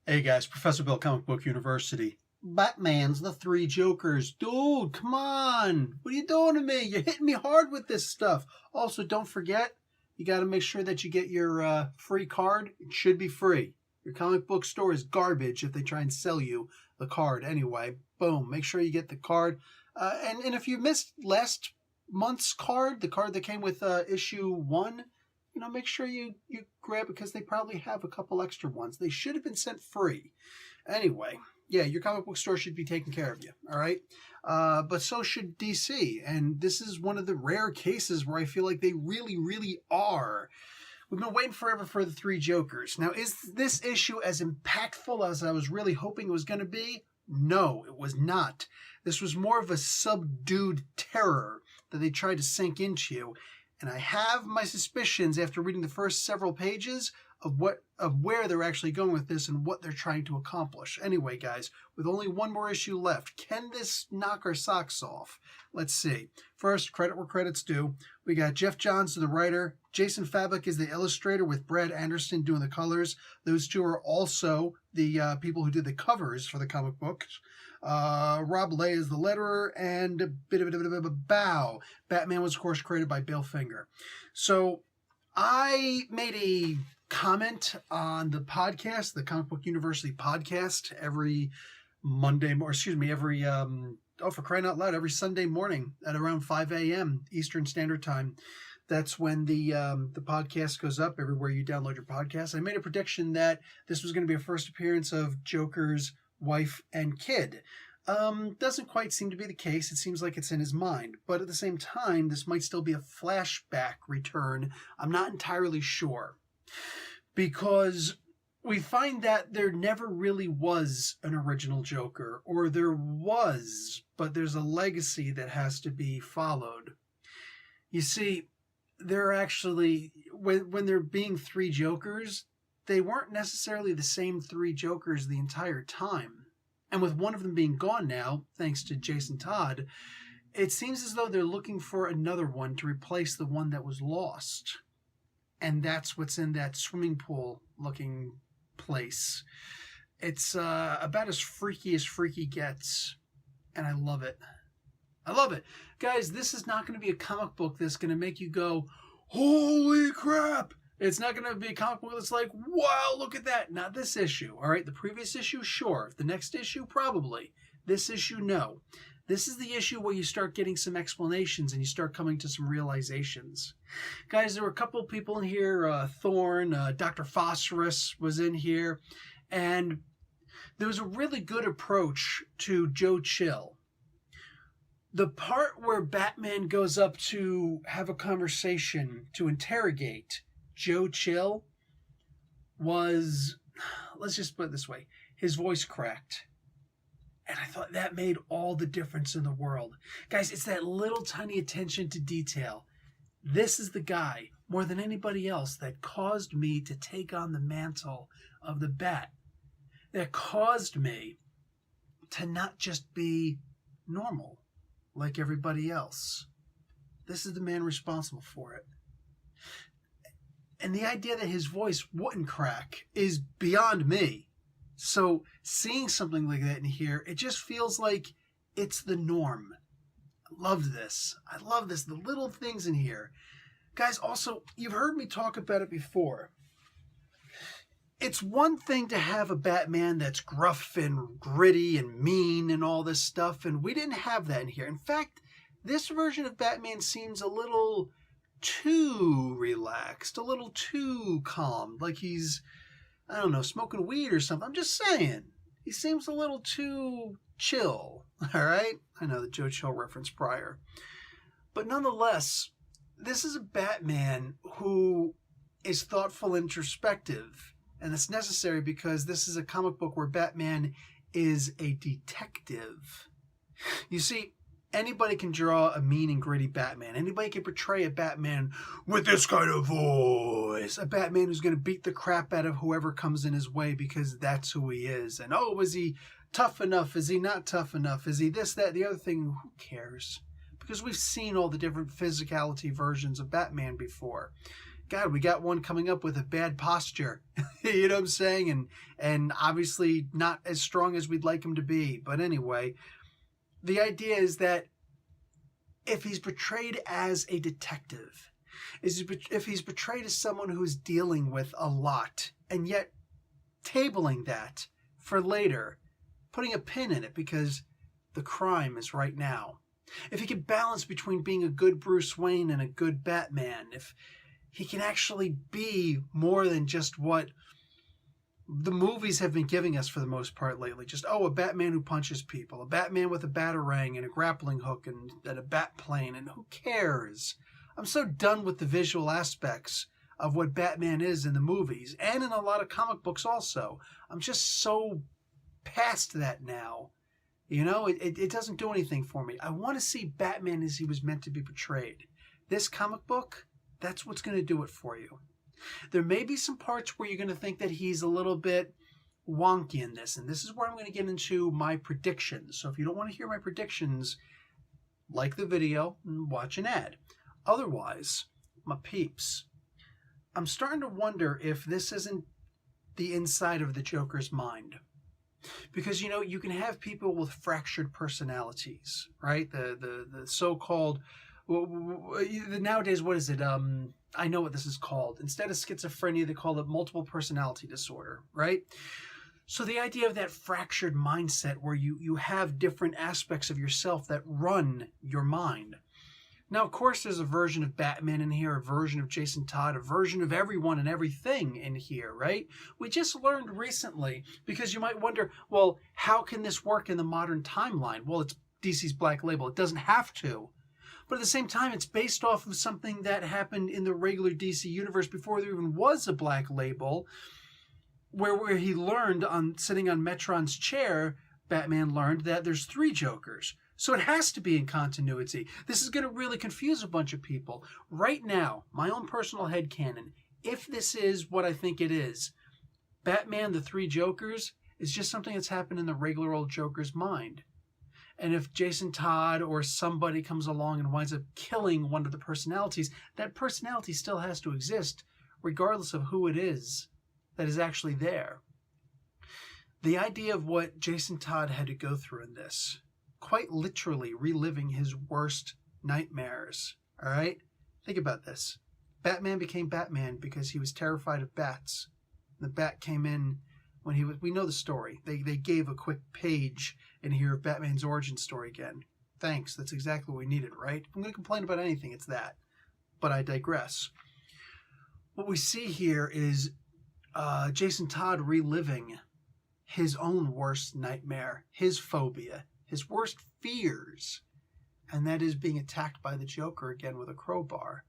Hey guys, Professor Bill, Comic Book University. Batman's the three Jokers. Dude, come on. What are you doing to me? You're hitting me hard with this stuff. Also, don't forget, you got to make sure that you get your free card. It should be free. Your comic book store is garbage if they try and sell you the card anyway. Boom. Make sure you get the card. And if you missed last month's card, the card that came with issue 1, make sure you grab it because they probably have a couple extra ones. They should have been sent free. Anyway, yeah, your comic book store should be taking care of you, all right? But so should DC, and this is one of the rare cases where I feel like they really, really are. We've been waiting forever for the three Jokers. Now, is this issue as impactful as I was really hoping it was going to be? No, it was not. This was more of a subdued terror that they tried to sink into you. And I have my suspicions after reading the first several pages of where they're actually going with this and what they're trying to accomplish. Anyway, guys, with only one more issue left, can this knock our socks off? Let's see. First, credit where credit's due. We got Jeff Johns, the writer. Jason Fabok is the illustrator with Brad Anderson doing the colors. Those two are also the people who did the covers for the comic books. Rob Lay is the letterer, and a bit of a bow. Batman was, of course, created by Bill Finger. So I made a comment on the podcast, the Comic Book University podcast, every Monday, for crying out loud, every Sunday morning at around 5 a.m. Eastern Standard Time. That's when the podcast goes up everywhere you download your podcast. I made a prediction that this was going to be a first appearance of Joker's wife and kid. Doesn't quite seem to be the case. It seems like it's in his mind. But at the same time, this might still be a flashback return. I'm not entirely sure. Because we find that there never really was an original Joker. Or there was, but there's a legacy that has to be followed. You see, they're actually, when they're being three Jokers, they weren't necessarily the same three Jokers the entire time. And with one of them being gone now, thanks to Jason Todd, it seems as though they're looking for another one to replace the one that was lost. And that's what's in that swimming pool looking place. It's about as freaky gets. And I love it. I love it. Guys, this is not going to be a comic book that's going to make you go, holy crap! It's not going to be a comic book that's like, wow, look at that. Not this issue, all right? The previous issue, sure. The next issue, probably. This issue, no. This is the issue where you start getting some explanations and you start coming to some realizations. Guys, there were a couple of people in here. Thorne, Dr. Phosphorus was in here. And there was a really good approach to Joe Chill. The part where Batman goes up to have a conversation to interrogate Joe Chill was, let's just put it this way, his voice cracked. And I thought that made all the difference in the world. Guys, it's that little tiny attention to detail. This is the guy, more than anybody else, that caused me to take on the mantle of the Bat. That caused me to not just be normal like everybody else. This is the man responsible for it. And the idea that his voice wouldn't crack is beyond me. So seeing something like that in here, it just feels like it's the norm. I love this. I love this. The little things in here. Guys, also, you've heard me talk about it before. It's one thing to have a Batman that's gruff and gritty and mean and all this stuff, and we didn't have that in here. In fact, this version of Batman seems a little too relaxed, a little too calm, like he's, I don't know, smoking weed or something. I'm just saying. He seems a little too chill, all right? I know the Joe Chill reference prior. But nonetheless, this is a Batman who is thoughtful and introspective. And it's necessary because this is a comic book where Batman is a detective. You see, anybody can draw a mean and gritty Batman. Anybody can portray a Batman with this kind of voice. A Batman who's going to beat the crap out of whoever comes in his way because that's who he is. And, oh, is he tough enough? Is he not tough enough? Is he this, that, the other thing? Who cares? Because we've seen all the different physicality versions of Batman before. God, we got one coming up with a bad posture. You know what I'm saying? And obviously not as strong as we'd like him to be. But anyway, the idea is that if he's portrayed as a detective, if he's portrayed as someone who's dealing with a lot, and yet tabling that for later, putting a pin in it because the crime is right now. If he can balance between being a good Bruce Wayne and a good Batman, if he can actually be more than just what the movies have been giving us for the most part lately. Just, a Batman who punches people, a Batman with a batarang and a grappling hook and a bat plane, and who cares? I'm so done with the visual aspects of what Batman is in the movies, and in a lot of comic books also. I'm just so past that now. You know, it doesn't do anything for me. I want to see Batman as he was meant to be portrayed. This comic book, that's what's going to do it for you. There may be some parts where you're going to think that he's a little bit wonky in this, and this is where I'm going to get into my predictions. So if you don't want to hear my predictions, like the video and watch an ad. Otherwise, my peeps, I'm starting to wonder if this isn't the inside of the Joker's mind. Because, you know, you can have people with fractured personalities, right? The so-called, nowadays, what is it? I know what this is called. Instead of schizophrenia, they call it multiple personality disorder, right? So the idea of that fractured mindset where you have different aspects of yourself that run your mind. Now, of course, there's a version of Batman in here, a version of Jason Todd, a version of everyone and everything in here, right? We just learned recently, because you might wonder, well, how can this work in the modern timeline? Well, it's DC's Black Label. It doesn't have to. But at the same time, it's based off of something that happened in the regular DC universe before there even was a Black Label, where he learned, sitting on Metron's chair, Batman learned that there's 3 Jokers. So it has to be in continuity. This is going to really confuse a bunch of people. Right now, my own personal headcanon, if this is what I think it is, Batman, the 3 Jokers, is just something that's happened in the regular old Joker's mind. And if Jason Todd or somebody comes along and winds up killing one of the personalities, that personality still has to exist, regardless of who it is that is actually there. The idea of what Jason Todd had to go through in this, quite literally reliving his worst nightmares, all right? Think about this. Batman became Batman because he was terrified of bats. The bat came in when he was, we know the story. They gave a quick page in here of Batman's origin story again. Thanks, that's exactly what we needed, right? If I'm going to complain about anything, it's that. But I digress. What we see here is Jason Todd reliving his own worst nightmare, his phobia, his worst fears, and that is being attacked by the Joker again with a crowbar.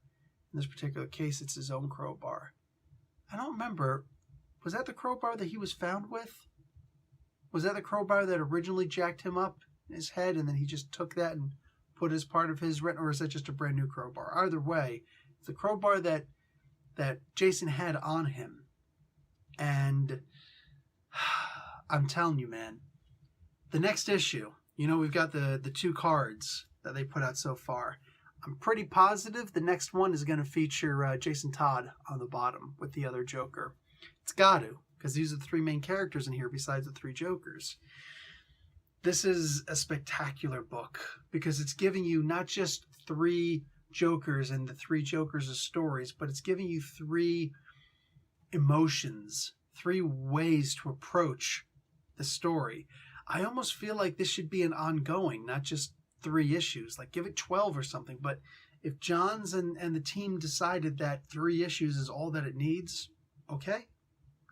In this particular case, it's his own crowbar. I don't remember, was that the crowbar that he was found with? Was that the crowbar that originally jacked him up in his head, and then he just took that and put as part of his retina, or is that just a brand new crowbar? Either way, it's the crowbar that Jason had on him. And I'm telling you, man, the next issue, you know, we've got the 2 cards that they put out so far. I'm pretty positive the next one is going to feature Jason Todd on the bottom with the other Joker. It's got to, because these are the 3 main characters in here besides the 3 Jokers. This is a spectacular book because it's giving you not just 3 Jokers and the 3 Jokers' stories, but it's giving you 3 emotions, 3 ways to approach the story. I almost feel like this should be an ongoing, not just 3 issues. Like, give it 12 or something. But if Johns and the team decided that 3 issues is all that it needs, okay,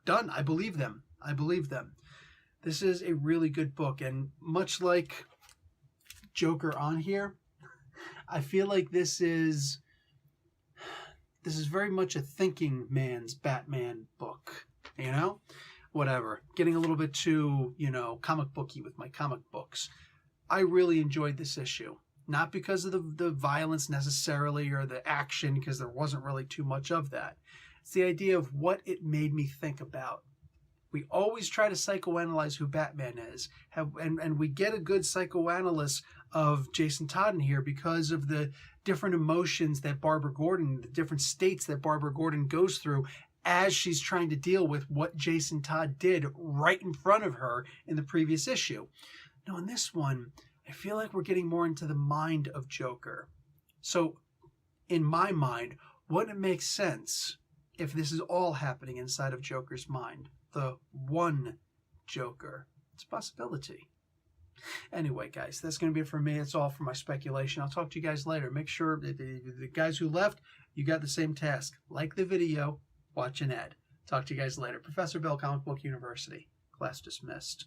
done. I believe them. I believe them. This is a really good book. And much like Joker on here, I feel like this is very much a thinking man's Batman book, you know? Whatever. Getting a little bit too, you know, comic booky with my comic books. I really enjoyed this issue. Not because of the violence necessarily or the action, because there wasn't really too much of that. It's the idea of what it made me think about. We always try to psychoanalyze who Batman is. And we get a good psychoanalyst of Jason Todd in here because of the different emotions that Barbara Gordon, the different states that Barbara Gordon goes through as she's trying to deal with what Jason Todd did right in front of her in the previous issue. Now, in this one, I feel like we're getting more into the mind of Joker. So, in my mind, wouldn't it make sense if this is all happening inside of Joker's mind? The one Joker. It's a possibility. Anyway, guys, that's going to be it for me. That's all for my speculation. I'll talk to you guys later. Make sure that the guys who left, you got the same task. Like the video, watch an ad. Talk to you guys later. Professor Bill, Comic Book University. Class dismissed.